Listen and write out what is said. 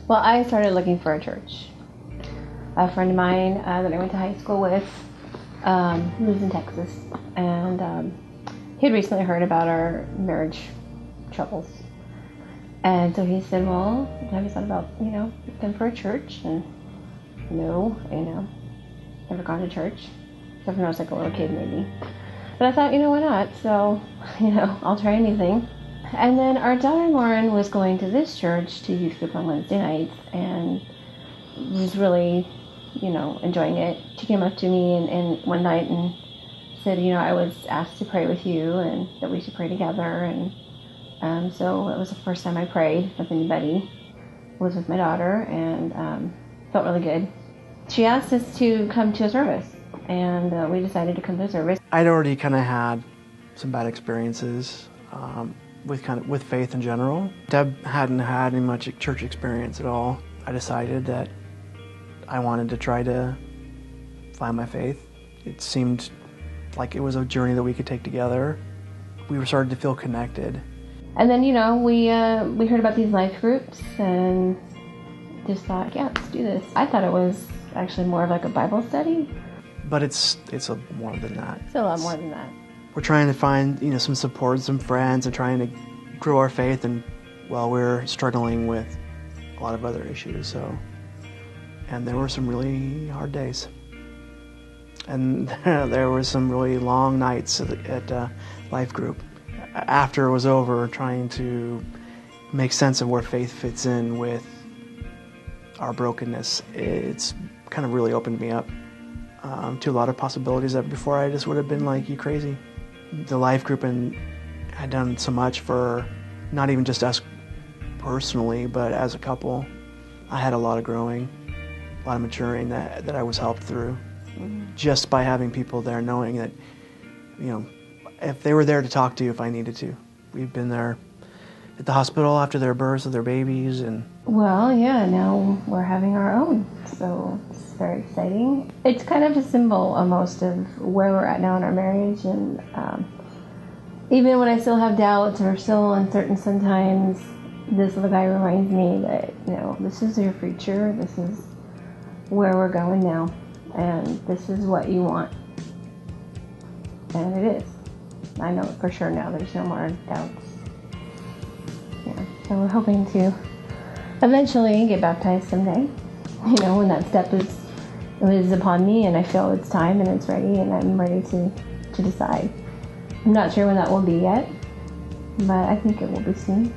Well, I started looking for a church. A friend of mine that I went to high school with lives in Texas, and he had recently heard about our marriage troubles. And so he said, well, have you thought about, looking for a church? And no, never gone to church. Except when I was like a little kid, maybe. But I thought, why not? So, I'll try anything. And then our daughter Lauren was going to this church to youth group on Wednesday nights and was really, enjoying it. She came up to me and one night and said, I was asked to pray with you and that we should pray together. And so it was the first time I prayed with anybody. It was with my daughter, and felt really good. She asked us to come to a service, and we decided to come to a service. I'd already kind of had some bad experiences with faith in general. Deb hadn't had any much church experience at all. I decided that I wanted to try to find my faith. It seemed like it was a journey that we could take together. We were starting to feel connected. And then, we heard about these life groups and just thought, yeah, let's do this. I thought it was actually more of like a Bible study. But it's more than that. It's a lot more than that. We're trying to find, some support, some friends, and trying to grow our faith, and we're struggling with a lot of other issues, and there were some really hard days. And there were some really long nights at LifeGroup. After it was over, trying to make sense of where faith fits in with our brokenness, it's kind of really opened me up to a lot of possibilities that before I just would have been like, you crazy. The LifeGroup had done so much for not even just us personally, but as a couple. I had a lot of growing, a lot of maturing that I was helped through just by having people there, knowing that, if they were there to talk to you if I needed to. We've been there at the hospital after their births of their babies. And well, yeah, now we're having our own, so it's very exciting. It's kind of a symbol almost of where we're at now in our marriage, and even when I still have doubts or still uncertain sometimes, this little guy reminds me that, this is your future, this is where we're going now, and this is what you want. And it is. I know it for sure now. There's no more doubts. Yeah. So we're hoping to eventually get baptized someday. When that step is upon me and I feel it's time and it's ready and I'm ready to decide. I'm not sure when that will be yet, but I think it will be soon.